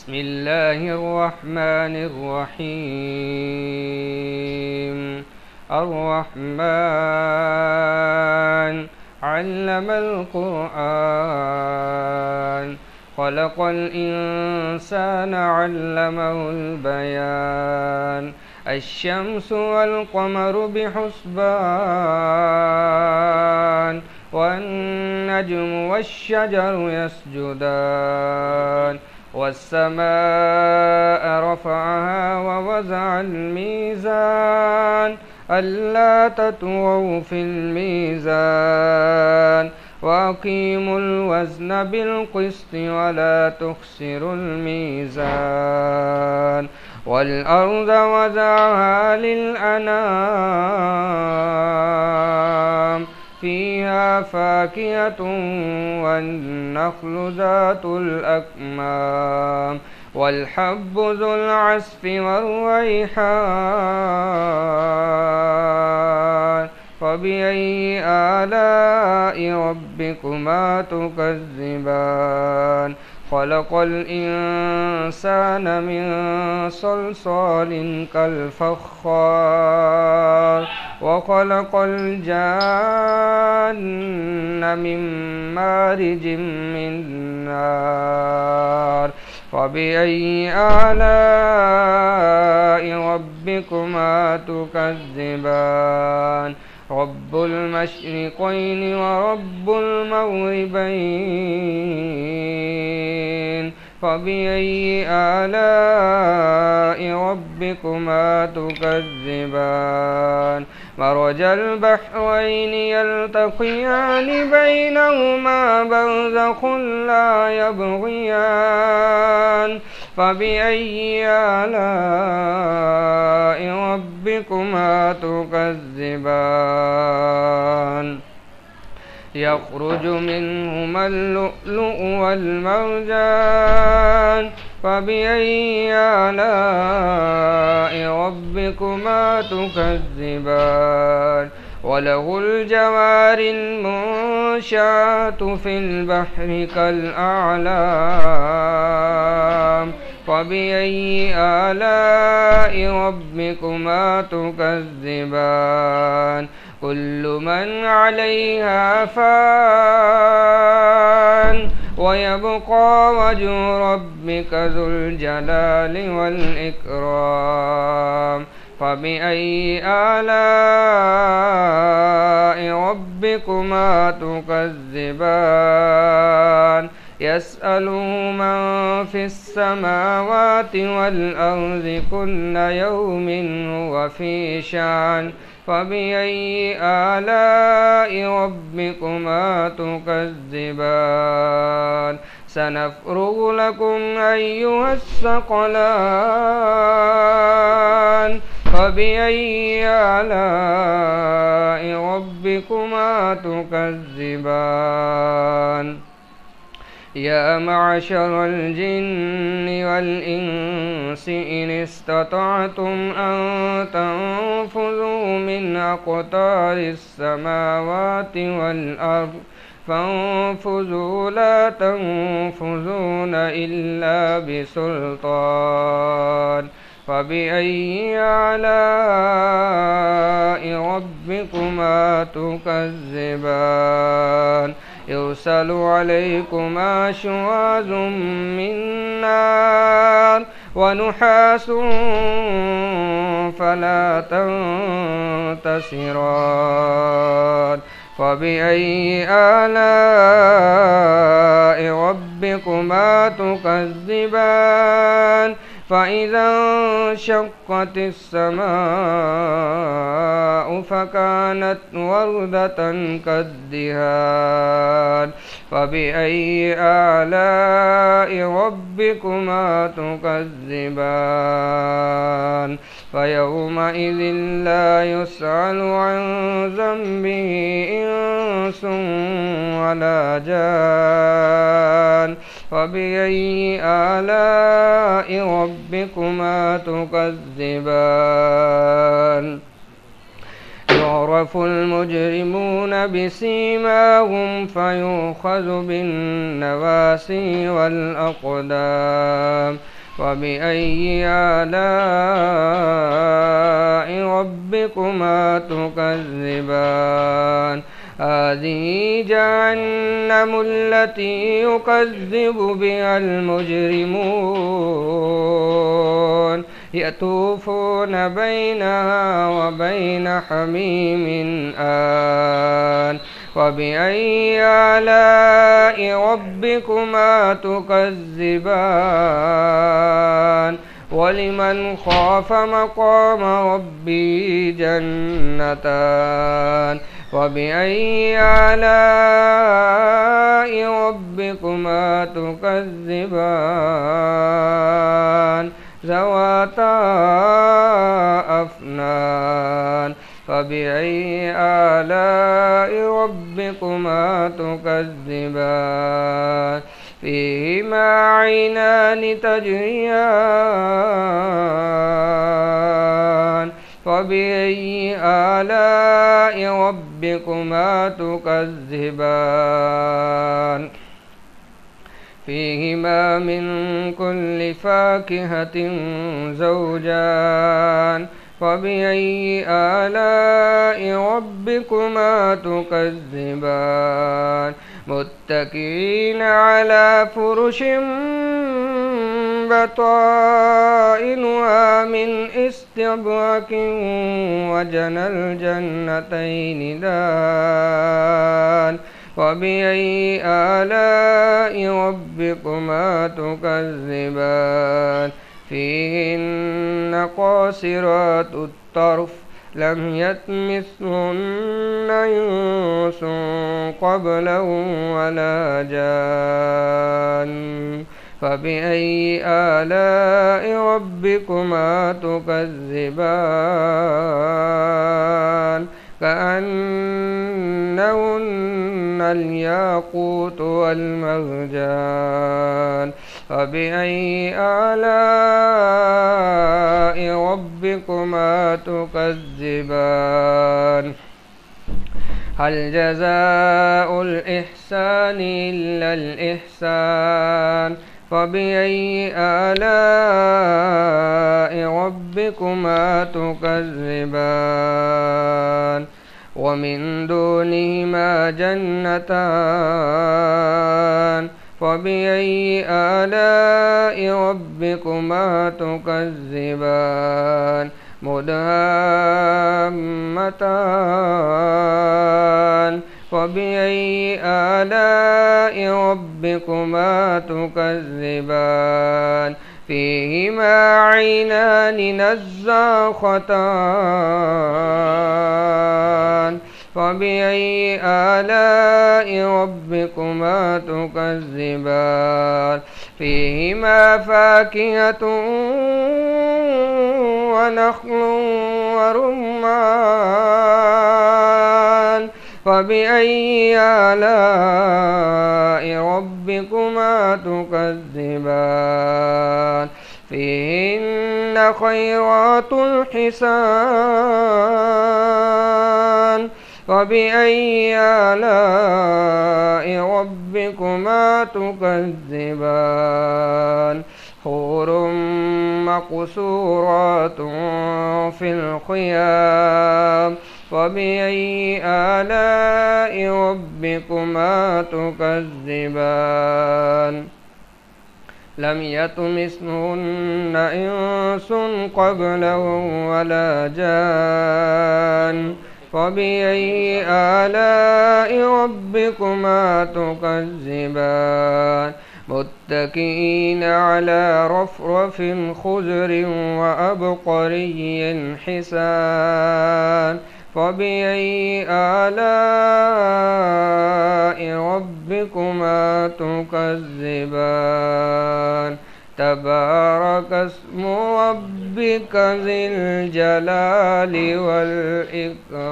بسم الله الرحمن الرحيم. الرحمن علم القرآن، خلق الإنسان علمه البيان. الشمس والقمر بحسبان، والنجم والشجر يسجدان. والسماء رفعها ووضع الميزان، ألا تطغوا في الميزان، وأقيموا الوزن بالقسط ولا تخسروا الميزان. والأرض وضعها للأنام، فيها فاكهة والنخل ذات الأكمام، والحب ذو العصف والريحان. فبأي آلاء ربكما تكذبان؟ خلق الإنسان من صلصال كالفخار، وخلق الجان من مارج من نار. فبأي آلاء ربكما تكذبان؟ رب المشرقين ورب المغربين. فبأي آلاء ربكما تكذبان؟ مرج البحرين يلتقيان، بينهما برزخ لا يبغيان. فبأي آلاء ربكما تكذبان؟ يخرج منهما اللؤلؤ والمرجان. فبأي آلاء ربكما تكذبان؟ وله الجوار المنشآت في البحر كالأعلام. فبأي آلاء ربكما تكذبان؟ كل من عليها فان، ويبقى وجه ربك ذو الجلال والإكرام. فبأي آلاء ربكما تكذبان؟ يسأله من في السماوات والأرض كل يوم هو في شأن. فبأي آلاء ربكما تكذبان؟ سنفرغ لكم أيها الثقلان. فبأي آلاء ربكما تكذبان؟ يا معشر الجن والإنس إن استطعتم أن تنفذوا من أقطار السماوات والأرض فانفذوا، لا تنفذون إلا بسلطان. فبأي آلاء ربكما تكذبان؟ يرسل عليكما شواظ من نار، ونحاس فلا تنتصران. فبأي آلاء ربكما تكذبان؟ فإذا انشقت السماء فكانت وردة كالدهان. فبأي آلاء ربكما تكذبان؟ فيومئذ لا يسأل عن ذنبه إنس ولا جان. فبأي آلاء ربكما تكذبان؟ يعرف المجرمون بسيماهم فيؤخذ بالنواسي والأقدام فبأي آلاء ربكما تكذبان هذه جهنم التي يكذب بها المجرمون يطوفون بينها وبين حميم آن فبأي آلاء ربكما تكذبان ولمن خاف مقام ربه جنتان فبأي آلاء ربكما تكذبان ذواتا أفنان فبأي آلاء ربكما تكذبان فيهما عينان تجريان فبأي آلاء ربكما تكذبان فيهما من كل فاكهة زوجان فبأي آلاء ربكما تكذبان متكئين على فرش بطائنها من استبرق وجنى الجنتين دان فبأي آلاء ربكما تكذبان فيهن قاصرات الطرف لم يطمثهن إنس قبلهم ولا جان فبأي آلاء ربكما تكذبان كأنهن الياقوت والمرجان فبأي آلاء ربكما تكذبان هل جزاء الإحسان إلا الإحسان فبأي آلاء ربكما تكذبان ومن دونهما جنتان فبأي آلاء ربكما تكذبان مدهامتان فبأي آلاء ربكما تكذبان فيهما عينان نزاختان فبأي آلاء ربكما تكذبان فيهما فاكهة ونخل ورمان فبأي آلاء ربكما تكذبان فيهن خيرات حسان فبأي آلاء ربكما تكذبان حور مقصورات في الخيام فبأي آلاء ربكما تكذبان لم يطمثهن إنس قبلهم ولا جان فبأي آلاء ربكما تكذبان متكئين على رفرف خضر وأبقري حسان فبأي آلاء ربكما تكذبان تبارك اسم ربك ذي الجلال والإكرام.